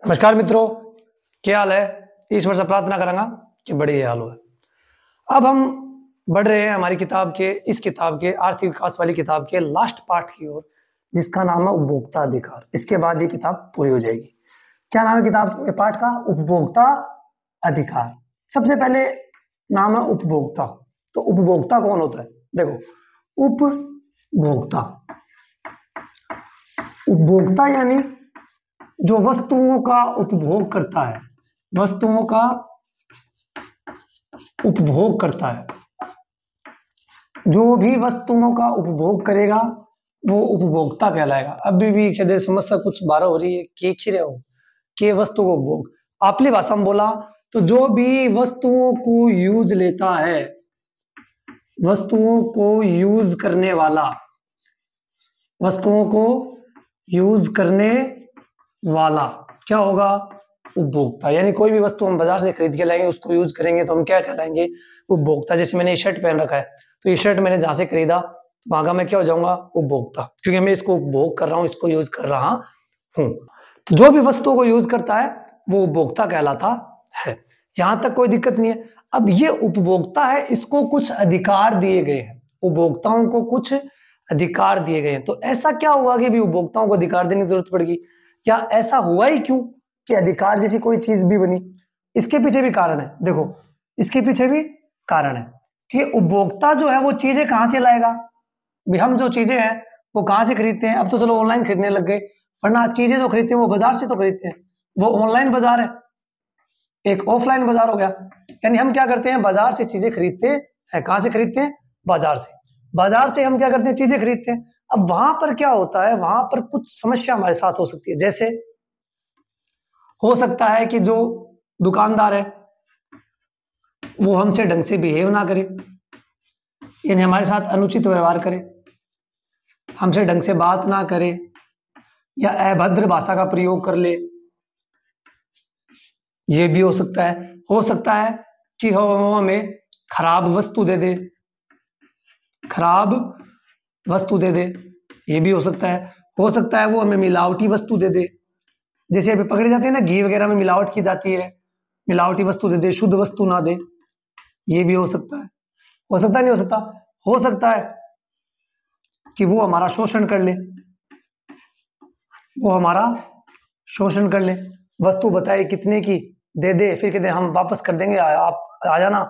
नमस्कार मित्रों, क्या हाल है। ईश्वर से प्रार्थना करूंगा कि बढ़िया हाल हो। अब हम बढ़ रहे हैं हमारी किताब के इस किताब के आर्थिक विकास वाली किताब के लास्ट पार्ट की ओर, जिसका नाम है उपभोक्ता अधिकार। इसके बाद ये किताब पूरी हो जाएगी। क्या नाम है किताब के पाठ का? उपभोक्ता अधिकार। सबसे पहले नाम है उपभोक्ता। तो उपभोक्ता कौन होता है? देखो, उपभोक्ता उपभोक्ता यानी जो वस्तुओं का उपभोग करता है, वस्तुओं का उपभोग करता है। जो भी वस्तुओं का उपभोग करेगा वो उपभोक्ता कहलाएगा। अभी भी कहते समस्या कुछ बारह हो रही है कि रहे हो कि वस्तु को उपभोग आपली भाषा में बोला तो जो भी वस्तुओं को यूज लेता है, वस्तुओं को यूज करने वाला, वस्तुओं को यूज करने वाला क्या होगा? उपभोक्ता। यानी कोई भी वस्तु हम बाजार से खरीद के लाएंगे, उसको यूज करेंगे तो हम क्या कहलाएंगे? उपभोक्ता। जैसे मैंने ये शर्ट पहन रखा है तो ये शर्ट मैंने जहां से खरीदा तो वहां का मैं क्या हो जाऊंगा? उपभोक्ता, क्योंकि मैं इसको उपभोग कर रहा हूं, इसको यूज कर रहा हूं। तो जो भी वस्तुओं को यूज करता है वो उपभोक्ता कहलाता है। यहां तक कोई दिक्कत नहीं है। अब ये उपभोक्ता है, इसको कुछ अधिकार दिए गए हैं, उपभोक्ताओं को कुछ अधिकार दिए गए हैं। तो ऐसा क्या हुआ कि भी उपभोक्ताओं को अधिकार देने की जरूरत पड़ेगी? या ऐसा हुआ ही क्यों कि अधिकार जैसी कोई चीज भी बनी? इसके पीछे भी कारण है। देखो, इसके पीछे भी कारण है कि उपभोक्ता जो है वो चीजें कहां से लाएगा? भी हम जो चीजें हैं वो कहां से खरीदते हैं? अब तो चलो ऑनलाइन खरीदने लग गए, वरना चीजें जो खरीदते हैं वो बाजार से तो खरीदते हैं। वो ऑनलाइन बाजार है, एक ऑफलाइन बाजार हो गया। यानी हम क्या करते हैं? बाजार से चीजें खरीदते हैं। कहां से खरीदते हैं? बाजार से। बाजार से हम क्या करते हैं? चीजें खरीदते हैं। अब वहां पर क्या होता है? वहां पर कुछ समस्या हमारे साथ हो सकती है। जैसे हो सकता है कि जो दुकानदार है वो हमसे ढंग से बिहेव ना करे, यानी हमारे साथ अनुचित व्यवहार करे, हमसे ढंग से बात ना करे, या अभद्र भाषा का प्रयोग कर ले। ये भी हो सकता है। हो सकता है कि वो हमें खराब वस्तु दे दे, खराब वस्तु दे दे। ये भी हो सकता है। हो सकता है वो हमें मिलावटी वस्तु दे दे। जैसे अभी पकड़े जाते हैं ना, घी वगैरह में मिलावट की जाती है, मिलावटी वस्तु दे दे, शुद्ध वस्तु ना दे। ये भी हो सकता है। हो सकता है, नहीं हो सकता? हो सकता है कि वो हमारा शोषण कर ले, वो हमारा शोषण कर ले। वस्तु बताए कितने की, दे दे, फिर कहते हम वापस कर देंगे, आप आ जाना,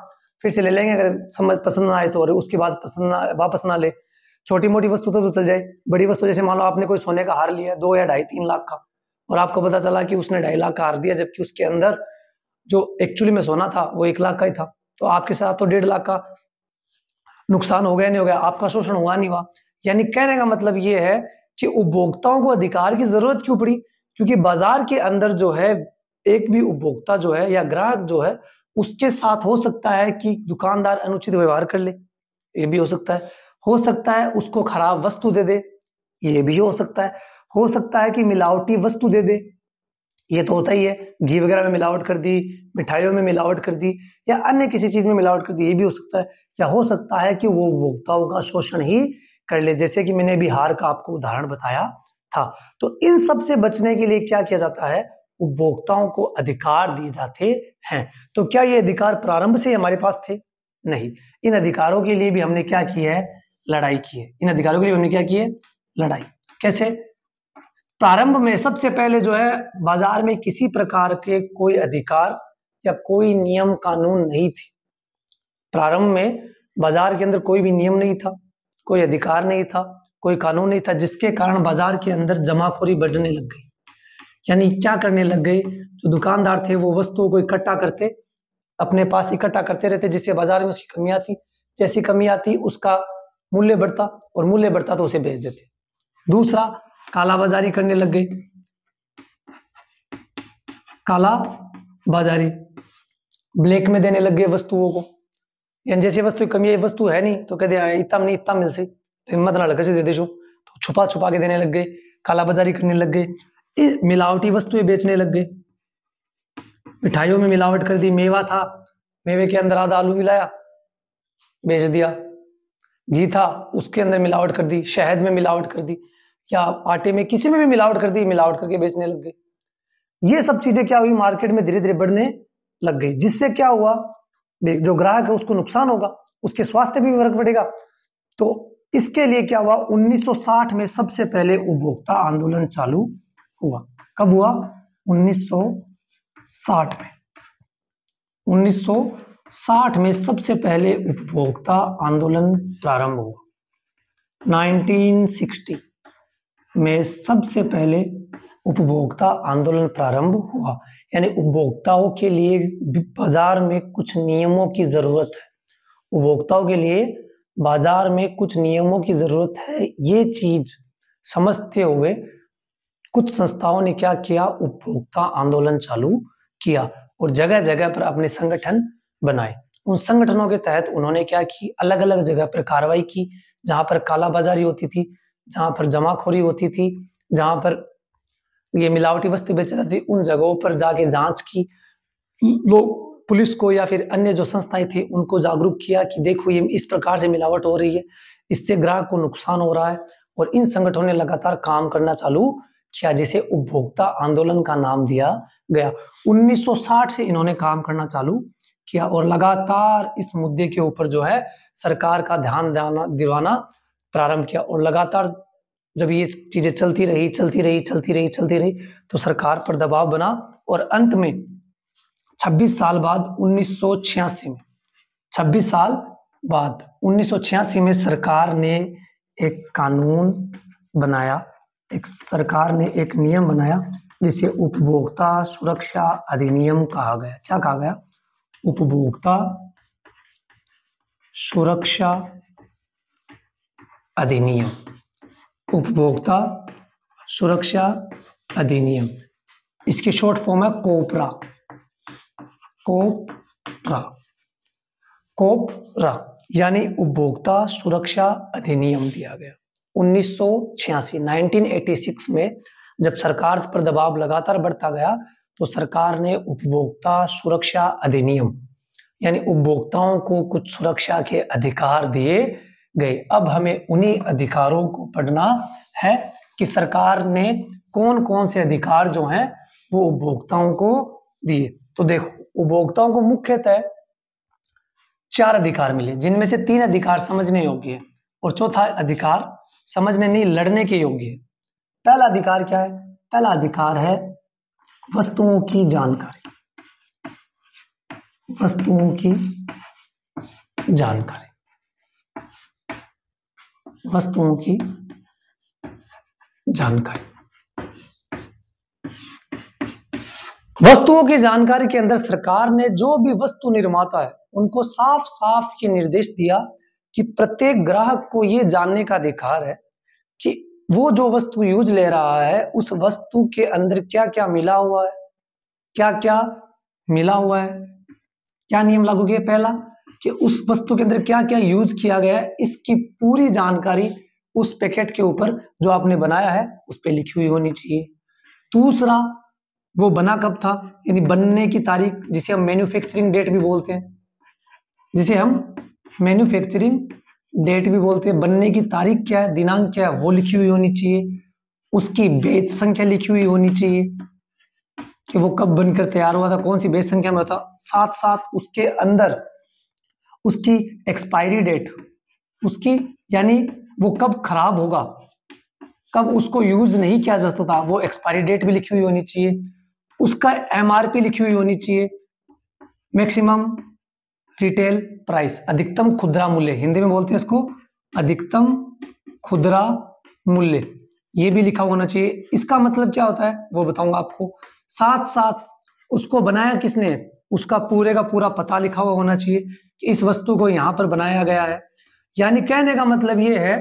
फिर से ले लेंगे अगर समझ पसंद ना आए तो, और उसके बाद पसंद ना, वापस ना ले। छोटी मोटी वस्तु तो चल जाए, बड़ी वस्तु जैसे मान लो आपने कोई सोने का हार लिया 2 या 2.5-3 लाख का, और आपको पता चला कि उसने 2.5 लाख का हार दिया, जबकि उसके अंदर जो एक्चुअली में सोना था वो 1 लाख का ही था। तो आपके साथ तो 1.5 लाख का नुकसान हो गया, नहीं हो गया? आपका शोषण हुआ, नहीं हुआ? यानी कहने का मतलब ये है कि उपभोक्ताओं को अधिकार की जरूरत क्यों पड़ी? क्योंकि बाजार के अंदर जो है एक भी उपभोक्ता जो है या ग्राहक जो है, उसके साथ हो सकता है कि दुकानदार अनुचित व्यवहार कर ले, ये भी हो सकता है। हो सकता है उसको खराब वस्तु दे दे, ये भी हो सकता है। हो सकता है कि मिलावटी वस्तु दे दे, ये तो होता ही है, घी वगैरह में मिलावट कर दी, मिठाइयों में मिलावट कर दी, या अन्य किसी चीज में मिलावट कर दी, ये भी हो सकता है। या हो सकता है कि वो उपभोक्ताओं का शोषण ही कर ले, जैसे कि मैंने अभी हार का आपको उदाहरण बताया था। तो इन सब से बचने के लिए क्या किया जाता है? उपभोक्ताओं को अधिकार दिए जाते हैं। तो क्या ये अधिकार प्रारंभ से हमारे पास थे? नहीं। इन अधिकारों के लिए भी हमने क्या की है? लड़ाई की है। इन अधिकारों के लिए हमने क्या की है? लड़ाई। कैसे? प्रारंभ में सबसे पहले जो है बाजार में किसी प्रकार के कोई अधिकार या कोई नियम कानून नहीं थे। प्रारंभ में बाजार के अंदर कोई भी नियम नहीं था, कोई अधिकार नहीं था, कोई कानून नहीं था, जिसके कारण बाजार के अंदर जमाखोरी बढ़ने लग गई। यानी क्या करने लग गए? जो दुकानदार थे वो वस्तुओं को इकट्ठा करते, अपने पास इकट्ठा करते रहते, जिससे बाजार में उसकी कमी आती। जैसी कमी आती उसका मूल्य बढ़ता, और मूल्य बढ़ता तो उसे बेच देते। दूसरा, काला बाजारी करने लग गए। काला बाजारी, ब्लैक में देने लग गए वस्तुओं को। यानी जैसी वस्तु की कमी है, वस्तु है नहीं तो कहते हैं इतना नहीं, इतना मिल से, तो हिम्मत ना लगे से दे देशो, तो छुपा छुपा के देने लग गए, काला बाजारी करने लग गए, मिलावटी वस्तुएं बेचने लग गए। मिठाइयों में मिलावट कर दी। मेवा था, मेवे के अंदर आधा आलू मिलाया, बेच दिया। घी था, उसके अंदर मिलावट कर दी, शहद में मिलावट कर दी, या आटे में, किसी में भी मिलावट कर दी, मिलावट करके बेचने लग गए। ये सब चीजें क्या हुई, मार्केट में धीरे धीरे बढ़ने लग गई, जिससे क्या हुआ, जो ग्राहक है उसको नुकसान होगा, उसके स्वास्थ्य भी फर्क पड़ेगा। तो इसके लिए क्या हुआ, 1960 में सबसे पहले उपभोक्ता आंदोलन चालू हुआ। कब हुआ, 1960 में। 1960 में सबसे पहले उपभोक्ता आंदोलन प्रारंभ हुआ। 1960 में सबसे पहले उपभोक्ता आंदोलन प्रारंभ हुआ, यानी उपभोक्ताओं के लिए बाजार में कुछ नियमों की जरूरत है। उपभोक्ताओं के लिए बाजार में कुछ नियमों की जरूरत है, ये चीज समझते हुए कुछ संस्थाओं ने क्या किया, उपभोक्ता आंदोलन चालू किया और जगह जगह पर अपने संगठन बनाए। उन संगठनों के तहत उन्होंने क्या की, अलग अलग जगह पर कार्रवाई की, जहां पर कालाबाजारी होती थी, जहां पर जमाखोरी होती थी, जहां पर ये मिलावटी वस्तु बेची जाती थी, उन जगहों पर जाके जांच की। लोग पुलिस को या फिर अन्य जो संस्थाएं थी उनको जागरूक किया कि देखो ये इस प्रकार से मिलावट हो रही है, इससे ग्राहक को नुकसान हो रहा है। और इन संगठनों ने लगातार काम करना चालू किया, जिसे उपभोक्ता आंदोलन का नाम दिया गया। 1960 से इन्होंने काम करना चालू किया और लगातार इस मुद्दे के ऊपर जो है सरकार का ध्यान दिलाना प्रारंभ किया। और लगातार जब ये चीजें चलती रही तो सरकार पर दबाव बना और अंत में 26 साल बाद 1986 में 26 साल बाद 1986 में सरकार ने एक कानून बनाया, सरकार ने एक नियम बनाया जिसे उपभोक्ता सुरक्षा अधिनियम कहा गया। क्या कहा गया, उपभोक्ता सुरक्षा अधिनियम। उपभोक्ता सुरक्षा अधिनियम, इसकी शॉर्ट फॉर्म है कोपरा। कोपरा यानी उपभोक्ता सुरक्षा अधिनियम दिया गया 1986 में। जब सरकार पर दबाव लगातार बढ़ता गया तो सरकार ने उपभोक्ता सुरक्षा अधिनियम यानी उपभोक्ताओं को कुछ सुरक्षा के अधिकार दिए गए। अब हमें उन्हीं अधिकारों को पढ़ना है कि सरकार ने कौन कौन से अधिकार जो हैं वो उपभोक्ताओं को दिए। तो देखो, उपभोक्ताओं को मुख्यतः 4 अधिकार मिले, जिनमें से 3 अधिकार समझने योग्य है और चौथा अधिकार समझने नहीं, लड़ने के योग्य है। पहला अधिकार क्या है, पहला अधिकार है वस्तुओं की जानकारी। वस्तुओं की जानकारी, वस्तुओं की जानकारी। वस्तुओं की जानकारी के अंदर सरकार ने जो भी वस्तु निर्माता है उनको साफ साफ ये निर्देश दिया कि प्रत्येक ग्राहक को ये जानने का अधिकार है कि वो जो वस्तु यूज ले रहा है उस वस्तु के अंदर क्या क्या मिला हुआ है, क्या क्या मिला हुआ है। क्या नियम लागू किया, पहला कि उस वस्तु के अंदर क्या क्या यूज किया गया है इसकी पूरी जानकारी उस पैकेट के ऊपर जो आपने बनाया है उस पर लिखी हुई होनी चाहिए। दूसरा, वो बना कब था, यानी बनने की तारीख, जिसे हम मैन्युफैक्चरिंग डेट भी बोलते हैं, जिसे हम मैन्युफैक्चरिंग डेट भी बोलते हैं। बनने की तारीख क्या है, दिनांक क्या है, वो लिखी हुई होनी चाहिए। उसकी बेच संख्या लिखी हुई होनी चाहिए कि वो कब बनकर तैयार हुआ था, कौन सी बेच संख्या में होता। साथ साथ उसके अंदर उसकी एक्सपायरी डेट, उसकी यानी वो कब खराब होगा, कब उसको यूज नहीं किया जा सकता, वो एक्सपायरी डेट भी लिखी हुई होनी चाहिए। उसका एमआरपी लिखी हुई होनी चाहिए, मैक्सिमम रिटेल प्राइस, अधिकतम खुदरा मूल्य, हिंदी में बोलते हैं इसको अधिकतम खुदरा मूल्य, ये भी लिखा होना चाहिए। इसका मतलब क्या होता है वो बताऊंगा आपको। साथ साथ उसको बनाया किसने, उसका पूरे का पूरा पता लिखा हुआ होना चाहिए कि इस वस्तु को यहाँ पर बनाया गया है। यानी कहने का मतलब ये है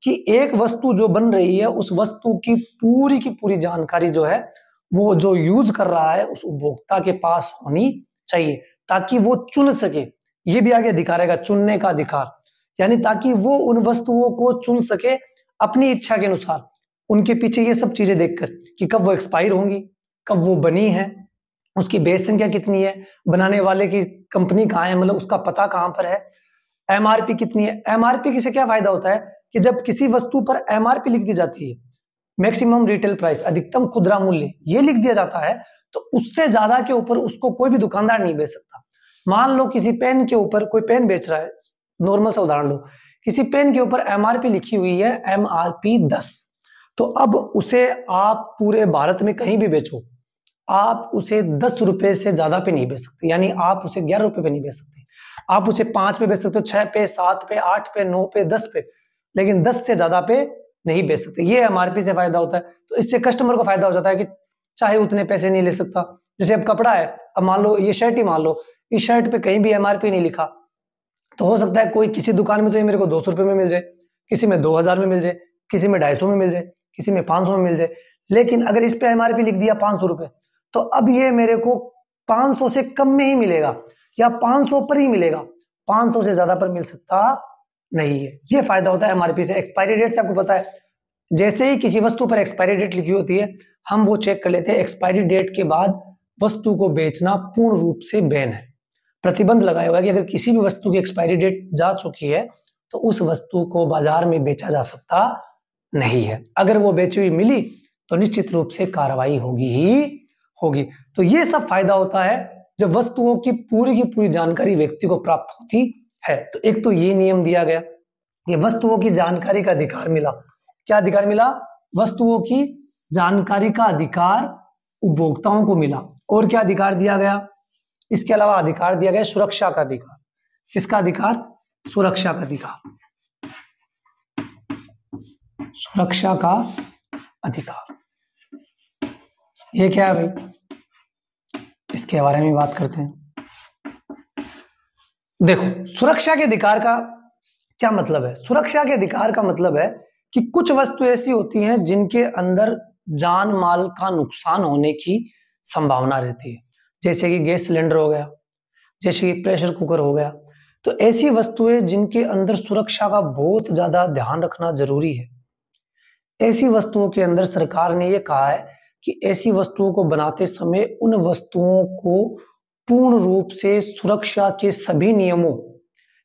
कि एक वस्तु जो बन रही है उस वस्तु की पूरी जानकारी जो है वो जो यूज कर रहा है उस उपभोक्ता के पास होनी चाहिए, ताकि वो चुन सके। ये भी आगे अधिकार है, चुनने का अधिकार, यानी ताकि वो उन वस्तुओं को चुन सके अपनी इच्छा के अनुसार, उनके पीछे ये सब चीजें देखकर कि कब वो एक्सपायर होंगी, कब वो बनी है, उसकी बेस संख्या कितनी है, बनाने वाले की कंपनी कहाँ है, मतलब उसका पता कहाँ पर है, एमआरपी कितनी है। एमआरपी से क्या फायदा होता है कि जब किसी वस्तु पर एमआरपी लिख दी जाती है मैक्सिमम रिटेल प्राइस, अधिकतम खुदरा मूल्य, ये लिख दिया जाता है तो उससे ज्यादा के ऊपर उसको कोई भी दुकानदार नहीं बेच सकता। मान लो किसी पेन के ऊपर कोई पेन बेच रहा है, नॉर्मल सा उदाहरण लो, किसी पेन के ऊपर एमआरपी लिखी हुई है एमआरपी 10, तो अब उसे आप पूरे भारत में कहीं भी बेचो, आप उसे 10 रुपए से ज्यादा पे नहीं बेच सकते, यानी आप उसे 11 रुपए पे नहीं बेच सकते। आप उसे 5 पे बेच सकते हो, 6 पे, 7 पे, 8 पे, 9 पे, 10 पे, लेकिन 10 से ज्यादा पे नहीं बेच सकते। ये एमआरपी से फायदा होता है। तो इससे कस्टमर को फायदा हो जाता है कि चाहे उतने पैसे नहीं ले सकता। जैसे अब कपड़ा है, अब मान लो ये शर्ट ही मान लो, इस शर्ट पे कहीं भी एमआरपी नहीं लिखा, तो हो सकता है कोई किसी दुकान में तो ये मेरे को 200 रुपए में मिल जाए, किसी में 2000 में मिल जाए, किसी में 250 में मिल जाए, किसी में 500 में मिल जाए। लेकिन अगर इस पे एमआरपी लिख दिया 500 रुपए, तो अब ये मेरे को 500 से कम में ही मिलेगा या 500 पर ही मिलेगा, 500 से ज्यादा पर मिल सकता नहीं है। ये फायदा होता है एमआरपी से। एक्सपायरी डेट से आपको पता है, जैसे ही किसी वस्तु पर एक्सपायरी डेट लिखी होती है, हम वो चेक कर लेते हैं। एक्सपायरी डेट के बाद वस्तु को बेचना पूर्ण रूप से बैन है, प्रतिबंध लगाया हुआ है कि अगर किसी भी वस्तु की एक्सपायरी डेट जा चुकी है तो उस वस्तु को बाजार में बेचा जा सकता नहीं है। अगर वो बेची हुई मिली तो निश्चित रूप से कार्रवाई होगी ही होगी। तो ये सब फायदा होता है जब वस्तुओं की पूरी जानकारी व्यक्ति को प्राप्त होती है। तो एक तो ये नियम दिया गया, ये वस्तुओं की जानकारी का अधिकार मिला। क्या अधिकार मिला? वस्तुओं की जानकारी का अधिकार उपभोक्ताओं को मिला। और क्या अधिकार दिया गया? इसके अलावा अधिकार दिया गया सुरक्षा का अधिकार। किसका अधिकार? सुरक्षा का अधिकार, सुरक्षा का अधिकार। ये क्या है भाई? इसके बारे में बात करते हैं। देखो, सुरक्षा के अधिकार का क्या मतलब है? सुरक्षा के अधिकार का मतलब है कि कुछ वस्तु ऐसी होती हैं जिनके अंदर जान माल का नुकसान होने की संभावना रहती है, जैसे कि गैस सिलेंडर हो गया, जैसे कि प्रेशर कुकर हो गया। तो ऐसी वस्तुएं जिनके अंदर सुरक्षा का बहुत ज्यादा ध्यान रखना जरूरी है, ऐसी वस्तुओं के अंदर सरकार ने यह कहा है कि ऐसी वस्तुओं को बनाते समय उन वस्तुओं को पूर्ण रूप से सुरक्षा के सभी नियमों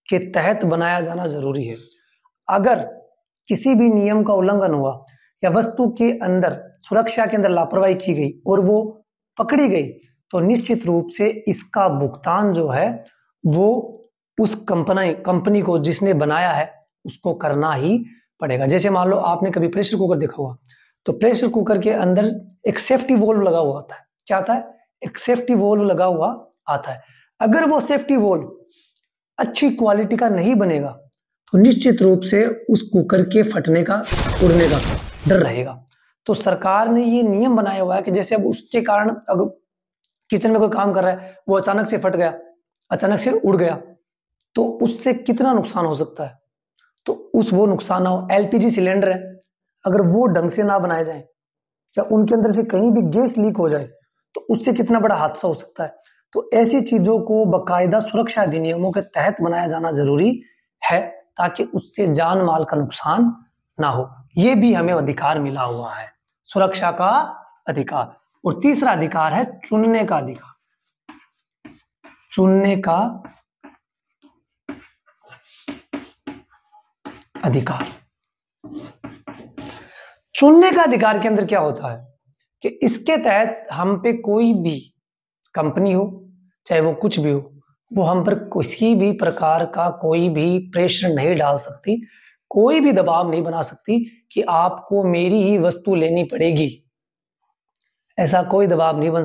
के तहत बनाया जाना जरूरी है। अगर किसी भी नियम का उल्लंघन हुआ या वस्तु के अंदर सुरक्षा के अंदर लापरवाही की गई और वो पकड़ी गई, तो निश्चित रूप से इसका भुगतान जो है वो उस कंपनी को जिसने बनाया है उसको करना ही पड़ेगा। जैसे मान लो आपने कभी प्रेशर कुकर देखा हुआ, तो प्रेशर कुकर के अंदर एक सेफ्टी वोल्व लगा हुआ आता है। क्या आता है? एक सेफ्टी वोल्व लगा हुआ आता है। अगर वो सेफ्टी वोल्व अच्छी क्वालिटी का नहीं बनेगा तो निश्चित रूप से उस कुकर के फटने का, उड़ने का डर रहेगा। तो सरकार ने ये नियम बनाया हुआ है कि जैसे अब उसके कारण अगर किचन में कोई काम कर रहा है, वो अचानक से फट गया, अचानक से उड़ गया, तो उससे कितना नुकसान हो सकता है। तो वो नुकसान ना हो। एलपीजी सिलेंडर है, अगर वो ढंग से ना बनाए जाए या उनके अंदर से कहीं भी गैस लीक हो जाए तो उससे कितना बड़ा हादसा हो सकता है। तो ऐसी चीजों को बकायदा सुरक्षा अधिनियमों के तहत बनाया जाना जरूरी है ताकि उससे जान माल का नुकसान ना हो। ये भी हमें अधिकार मिला हुआ है, सुरक्षा का अधिकार। और तीसरा अधिकार है चुनने का अधिकार। चुनने का अधिकार। चुनने का अधिकार के अंदर क्या होता है कि इसके तहत हम पे कोई भी कंपनी हो, चाहे वो कुछ भी हो, वो हम पर किसी भी प्रकार का कोई भी प्रेशर नहीं डाल सकती, कोई भी दबाव नहीं बना सकती कि आपको मेरी ही वस्तु लेनी पड़ेगी। ऐसा कोई दबाव नहीं बना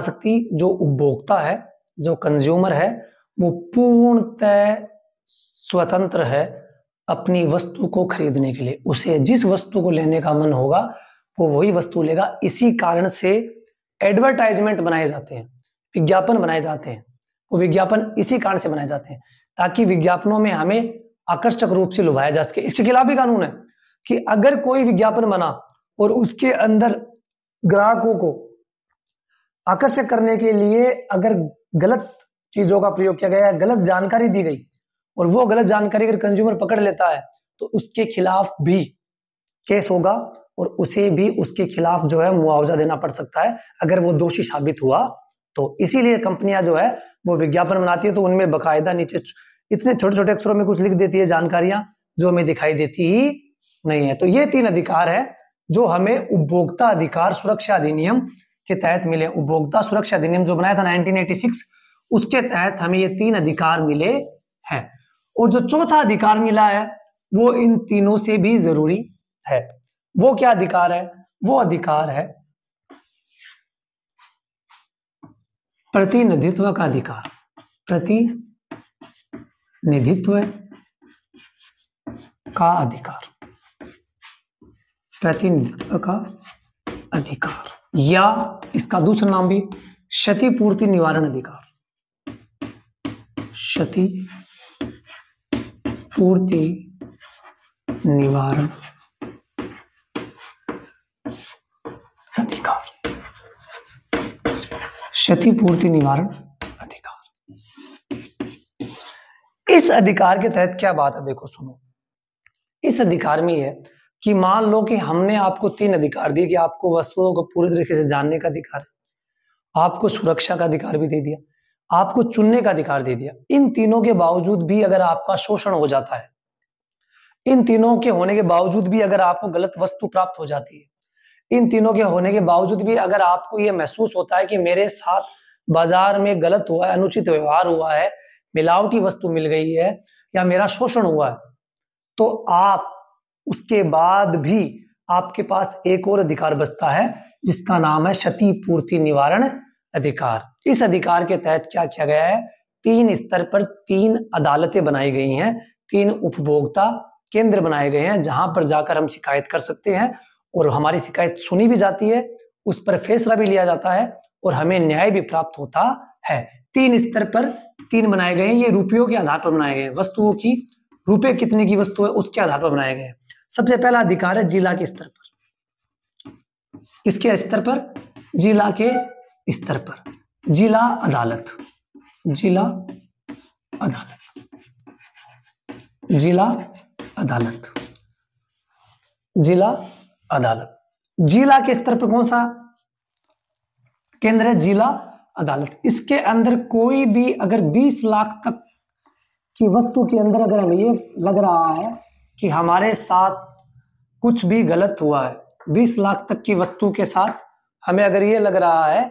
सकती। जो उपभोक्ता है, जो कंज्यूमर है, वो पूर्णतः स्वतंत्र है अपनी वस्तु को खरीदने के लिए। उसे जिस वस्तु को लेने का मन होगा वो वही वस्तु लेगा। इसी कारण से एडवर्टाइजमेंट बनाए जाते हैं, विज्ञापन बनाए जाते हैं। वो विज्ञापन इसी कारण से बनाए जाते हैं ताकि विज्ञापनों में हमें आकर्षक रूप से लुभाया जा सके। इसके खिलाफ भी कानून है कि अगर कोई विज्ञापन बना और उसके अंदर ग्राहकों को आकर्षक करने के लिए अगर गलत चीजों का प्रयोग किया गया, गलत जानकारी दी गई और वो गलत जानकारी अगर कंज्यूमर पकड़ लेता है तो उसके खिलाफ भी केस होगा और उसे भी उसके खिलाफ जो है मुआवजा देना पड़ सकता है अगर वो दोषी साबित हुआ तो। इसीलिए कंपनियां जो है वो विज्ञापन बनाती है तो उनमें बकायदा नीचे इतने छोटे छोटे अक्षरों में कुछ लिख देती है जानकारियां जो हमें दिखाई देती ही नहीं है। तो ये 3 अधिकार है जो हमें उपभोक्ता अधिकार सुरक्षा अधिनियम के तहत मिले। उपभोक्ता सुरक्षा अधिनियम जो बनाया था 1986, उसके तहत हमें ये 3 अधिकार मिले हैं। और जो चौथा अधिकार मिला है वो इन तीनों से भी जरूरी है। वो क्या अधिकार है? वो अधिकार है प्रतिनिधित्व का अधिकार। प्रतिनिधित्व का अधिकार, प्रतिनिधित्व का अधिकार, या इसका दूसरा नाम भी क्षतिपूर्ति निवारण अधिकार। क्षतिपूर्ति निवारण अधिकार। क्षतिपूर्ति निवारण अधिकार। इस अधिकार के तहत क्या बात है, देखो सुनो। इस अधिकार में है कि मान लो कि हमने आपको 3 अधिकार दिए कि आपको वस्तुओं को पूरी तरीके से जानने का अधिकार है, आपको सुरक्षा का अधिकार भी दे दिया, आपको चुनने का अधिकार दे दिया। इन तीनों के बावजूद भी अगर आपका शोषण हो जाता है, इन तीनों के होने के बावजूद भी अगर आपको गलत वस्तु प्राप्त हो जाती है, इन तीनों के होने के बावजूद भी अगर आपको यह महसूस होता है कि मेरे साथ बाजार में गलत हुआ है, अनुचित व्यवहार हुआ है, मिलावटी वस्तु मिल गई है या मेरा शोषण हुआ है, तो आप उसके बाद भी आपके पास एक और अधिकार बचता है जिसका नाम है क्षतिपूर्ति निवारण अधिकार। इस अधिकार के तहत क्या किया गया है? 3 स्तर पर 3 अदालतें बनाई गई हैं, 3 उपभोक्ता केंद्र बनाए गए हैं जहां पर जाकर हम शिकायत कर सकते हैं और हमारी शिकायत सुनी भी जाती है, उस पर फैसला भी लिया जाता है और हमें न्याय भी प्राप्त होता है। 3 स्तर पर 3 बनाए गए हैं। ये रुपयों के आधार पर बनाए गए हैं, वस्तुओं की, रुपए कितने की वस्तु है उसके आधार पर बनाए गए हैं। सबसे पहला अधिकार है जिला के स्तर पर। किसके स्तर पर? जिला के स्तर पर। जिला अदालत, जिला अदालत, जिला अदालत, जिला अदालत। जिला के स्तर पर कौन सा केंद्र है? जिला अदालत। इसके अंदर कोई भी अगर 20 लाख तक की वस्तु के अंदर अगर हमें ये लग रहा है कि हमारे साथ कुछ भी गलत हुआ है, 20 लाख तक की वस्तु के साथ हमें अगर ये लग रहा है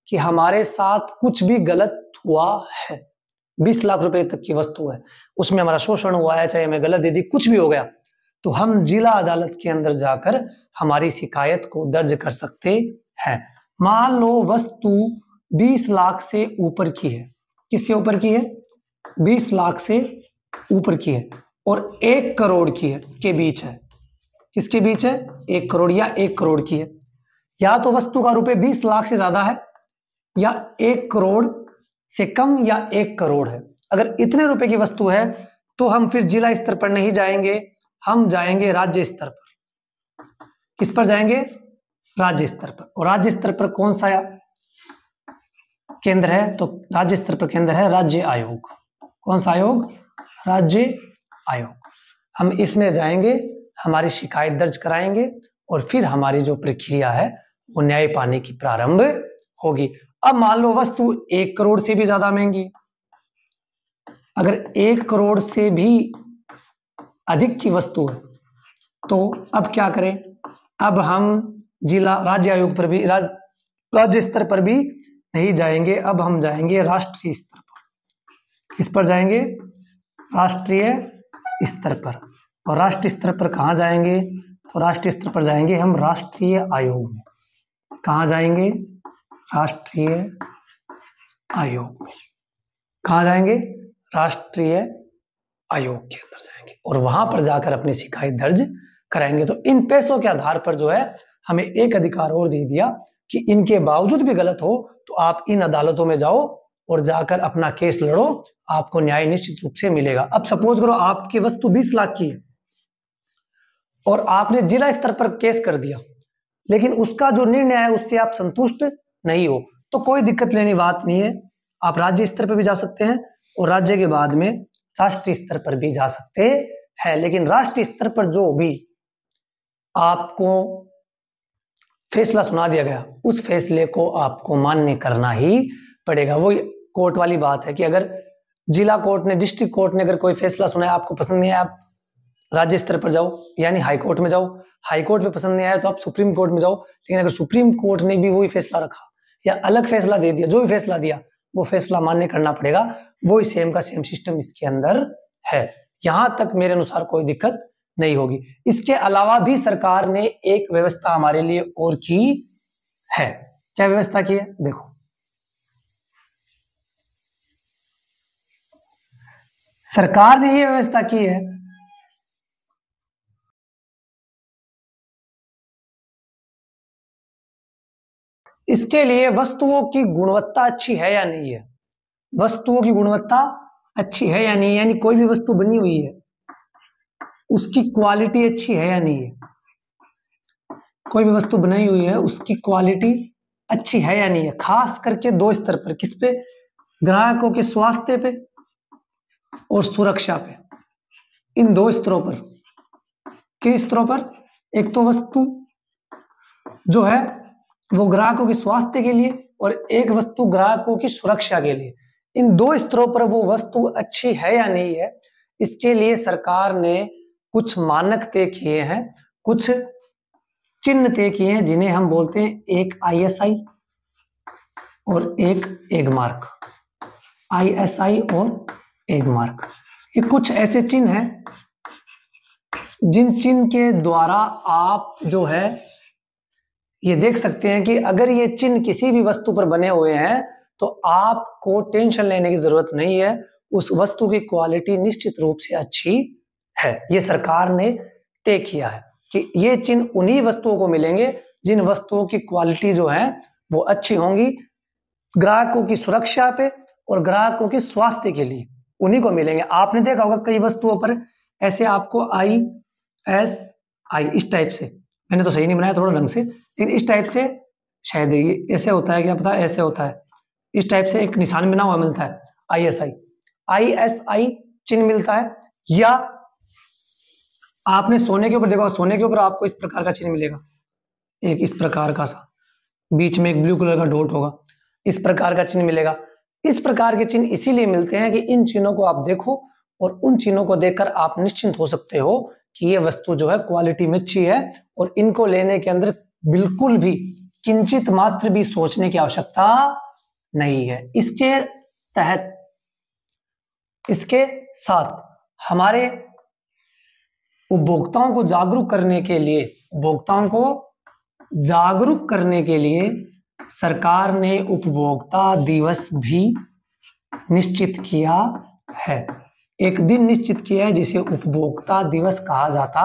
कि हमारे साथ कुछ भी गलत हुआ है, 20 लाख रुपए तक की वस्तु है, उसमें हमारा शोषण हुआ है, चाहे हमें गलत दे दी, कुछ भी हो गया, तो हम जिला अदालत के अंदर जाकर हमारी शिकायत को दर्ज कर सकते हैं। मान लो वस्तु 20 लाख से ऊपर की है। किससे ऊपर की है? 20 लाख से ऊपर की है और 1 करोड़ की है, के बीच है। किसके बीच है? 1 करोड़ या 1 करोड़ की है। या तो वस्तु का रुपए 20 लाख से ज्यादा है या 1 करोड़ से कम या 1 करोड़ है। अगर इतने रुपए की वस्तु है तो हम फिर जिला स्तर पर नहीं जाएंगे, हम जाएंगे राज्य स्तर पर। किस पर जाएंगे? राज्य स्तर पर। और राज्य स्तर पर कौन सा केंद्र है? तो राज्य स्तर पर केंद्र है राज्य आयोग। कौन सा आयोग? राज्य आयोग। हम इसमें जाएंगे, हमारी शिकायत दर्ज कराएंगे और फिर हमारी जो प्रक्रिया है वो न्याय पाने की प्रारंभ होगी। अब मान लो वस्तु 1 करोड़ से भी ज्यादा महंगी, अगर 1 करोड़ से भी अधिक की वस्तु है तो अब क्या करें? अब हम जिला राज्य आयोग पर भी, राज्य स्तर पर भी नहीं जाएंगे, अब हम जाएंगे राष्ट्रीय स्तर पर। किस पर जाएंगे? राष्ट्रीय स्तर पर। और राष्ट्रीय स्तर पर कहाँ जाएंगे? तो राष्ट्रीय स्तर पर जाएंगे हम राष्ट्रीय आयोग में। कहाँ जाएंगे? राष्ट्रीय आयोग में। कहाँ जाएंगे? राष्ट्रीय आयोग के अंदर जाएंगे और वहां पर जाकर अपनी शिकायत दर्ज कराएंगे। तो इन पैसों के आधार पर जो है हमें एक अधिकार और दे दिया कि इनके बावजूद भी गलत हो तो आप इन अदालतों में जाओ और जाकर अपना केस लड़ो, आपको न्याय निश्चित रूप से मिलेगा। अब सपोज करो आपकी वस्तु 20 लाख की है और आपने जिला स्तर पर केस कर दिया, लेकिन उसका जो निर्णय है उससे आप संतुष्ट नहीं हो, तो कोई दिक्कत लेने बात नहीं है, आप राज्य स्तर पर भी जा सकते हैं और राज्य के बाद में राष्ट्रीय स्तर पर भी जा सकते हैं। लेकिन राष्ट्रीय स्तर पर जो भी आपको फैसला सुना दिया गया उस फैसले को आपको मान्य करना ही पड़ेगा। वो कोर्ट वाली बात है कि अगर जिला कोर्ट ने, डिस्ट्रिक्ट कोर्ट ने अगर कोई फैसला सुनाया, आपको पसंद नहीं है, आप राज्य स्तर पर जाओ, यानी हाई कोर्ट में जाओ। हाई कोर्ट में पसंद नहीं आया तो आप सुप्रीम कोर्ट में जाओ। लेकिन अगर सुप्रीम कोर्ट ने भी वही फैसला रखा या अलग फैसला दे दिया, जो भी फैसला दिया वो फैसला मान्य करना पड़ेगा। वही सेम का सेम सिस्टम इसके अंदर है। यहां तक मेरे अनुसार कोई दिक्कत नहीं होगी। इसके अलावा भी सरकार ने एक व्यवस्था हमारे लिए और की है। क्या व्यवस्था की है? देखो, सरकार ने ये व्यवस्था की है इसके लिए वस्तुओं की गुणवत्ता अच्छी है या नहीं है। वस्तुओं की गुणवत्ता अच्छी है या नहीं, यानी कोई भी वस्तु बनी हुई है उसकी क्वालिटी अच्छी है या नहीं है। कोई भी वस्तु बनाई हुई है उसकी क्वालिटी अच्छी है या नहीं है। खास करके दो स्तर पर, किस पे? ग्राहकों के स्वास्थ्य पे और सुरक्षा पे। इन दो स्तरों पर। किन स्तरों पर? एक तो वस्तु जो है वो ग्राहकों के स्वास्थ्य के लिए और एक वस्तु ग्राहकों की सुरक्षा के लिए। इन दो स्तरों पर वो वस्तु अच्छी है या नहीं है, इसके लिए सरकार ने कुछ मानक तय किए हैं, कुछ चिन्ह तय किए हैं, जिन्हें हम बोलते हैं एक ISI और एक एग मार्क। ISI और एग मार्क, ये कुछ ऐसे चिन्ह हैं जिन चिन्ह के द्वारा आप जो है ये देख सकते हैं कि अगर ये चिन्ह किसी भी वस्तु पर बने हुए हैं तो आपको टेंशन लेने की जरूरत नहीं है, उस वस्तु की क्वालिटी निश्चित रूप से अच्छी है। ये सरकार ने तय किया है कि ये चिन्ह उन्हीं वस्तुओं को मिलेंगे जिन वस्तुओं की क्वालिटी जो है वो अच्छी होंगी, ग्राहकों की सुरक्षा पे और ग्राहकों के स्वास्थ्य के लिए उन्हीं को मिलेंगे। आपने देखा होगा कई वस्तुओं पर ऐसे आपको ISI इस टाइप से, मैंने तो सही नहीं बनाया थोड़ा ढंग से, लेकिन इस टाइप से शायद ये ऐसे होता है, क्या पता, ऐसे होता है, इस टाइप से एक निशान बना हुआ मिलता है ISI चिन्ह मिलता है। या आपने सोने के ऊपर देखा, सोने के ऊपर आपको इस प्रकार का चिन्ह मिलेगा, एक इस प्रकार का सा, बीच में एक ब्लू कलर का डॉट होगा, इस प्रकार का चिन्ह मिलेगा। इस प्रकार के चिन्ह इसीलिए मिलते हैं कि इन चिन्हों को आप देखो और उन चिन्हों को देखकर आप निश्चिंत हो सकते हो कि ये वस्तु जो है क्वालिटी में अच्छी है और इनको लेने के अंदर बिल्कुल भी किंचित मात्र भी सोचने की आवश्यकता नहीं है। इसके तहत, इसके साथ हमारे उपभोक्ताओं को जागरूक करने के लिए, उपभोक्ताओं को जागरूक करने के लिए सरकार ने उपभोक्ता दिवस भी निश्चित किया है। एक दिन निश्चित किया है जिसे उपभोक्ता दिवस कहा जाता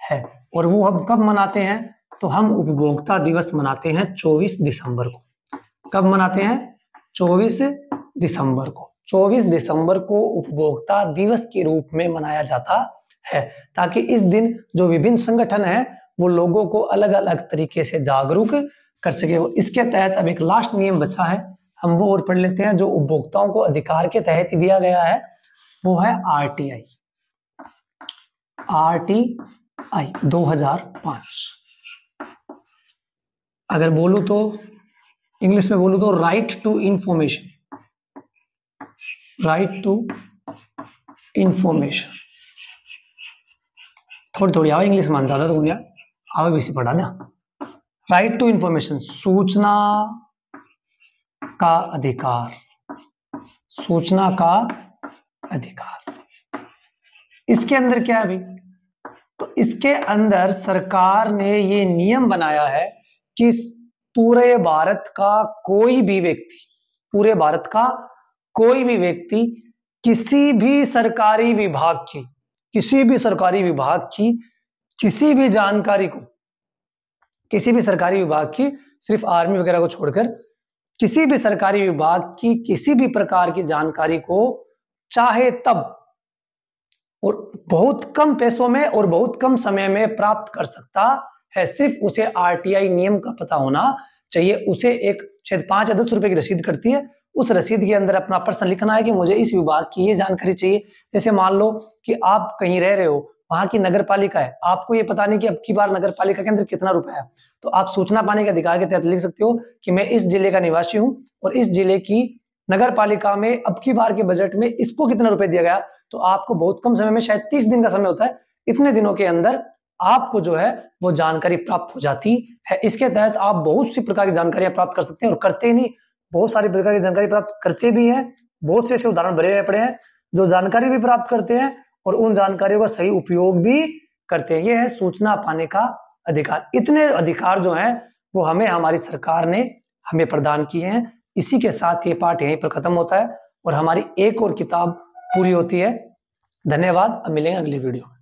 है। और वो हम कब मनाते हैं? तो हम उपभोक्ता दिवस मनाते हैं 24 दिसंबर को। कब मनाते हैं? 24 दिसंबर को। 24 दिसंबर को उपभोक्ता दिवस के रूप में मनाया जाता है, ताकि इस दिन जो विभिन्न संगठन हैं वो लोगों को अलग अलग तरीके से जागरूक कर सके। इसके तहत अब एक लास्ट नियम बचा है, हम वो और पढ़ लेते हैं, जो उपभोक्ताओं को अधिकार के तहत दिया गया है, वो है RTI 2005। अगर बोलूं तो इंग्लिश में बोलूं तो right to information, right to information. थोड़ी थोड़ी आओ इंग्लिश मान ज्यादा तो आओ भी पढ़ा ना। राइट टू इंफॉर्मेशन, सूचना का अधिकार, सूचना का अधिकार। इसके अंदर क्या है अभी? तो इसके अंदर सरकार ने ये नियम बनाया है कि पूरे भारत का कोई भी व्यक्ति, पूरे भारत का कोई भी व्यक्ति किसी भी सरकारी विभाग की, किसी भी सरकारी विभाग की किसी भी जानकारी को, किसी भी सरकारी विभाग की, सिर्फ आर्मी वगैरह को छोड़कर किसी भी सरकारी विभाग की किसी भी प्रकार की जानकारी को चाहे तब और बहुत कम पैसों में और बहुत कम समय में प्राप्त कर सकता है। सिर्फ उसे RTI नियम का पता होना चाहिए। उसे एक शायद 5 या 10 रुपए की रसीद कटती है, उस रसीद के अंदर अपना प्रश्न लिखना है कि मुझे इस विभाग की ये जानकारी चाहिए। जैसे मान लो कि आप कहीं रह रहे हो, वहां की नगर पालिका है, आपको ये पता नहीं कि अब की बार नगर पालिका के अंदर कितना रुपया है, तो आप सूचना पाने के अधिकार के तहत लिख सकते हो कि मैं इस जिले का निवासी हूं और इस जिले की नगर पालिका में अब की बार के बजट में इसको कितना रुपए दिया गया। तो आपको बहुत कम समय में, शायद 30 दिन का समय होता है, इतने दिनों के अंदर आपको जो है वो जानकारी प्राप्त हो जाती है। इसके तहत आप बहुत सी प्रकार की जानकारियां प्राप्त कर सकते हैं, और करते ही नहीं, बहुत सारी प्रकार की जानकारी प्राप्त करते भी हैं। बहुत से ऐसे उदाहरण भरे हुए पड़े हैं जो जानकारी भी प्राप्त करते हैं और उन जानकारियों का सही उपयोग भी करते हैं। ये है सूचना पाने का अधिकार। इतने अधिकार जो हैं वो हमें हमारी सरकार ने हमें प्रदान किए हैं। इसी के साथ ये पाठ यहीं पर खत्म होता है और हमारी एक और किताब पूरी होती है। धन्यवाद। अब मिलेंगे अगली वीडियो में।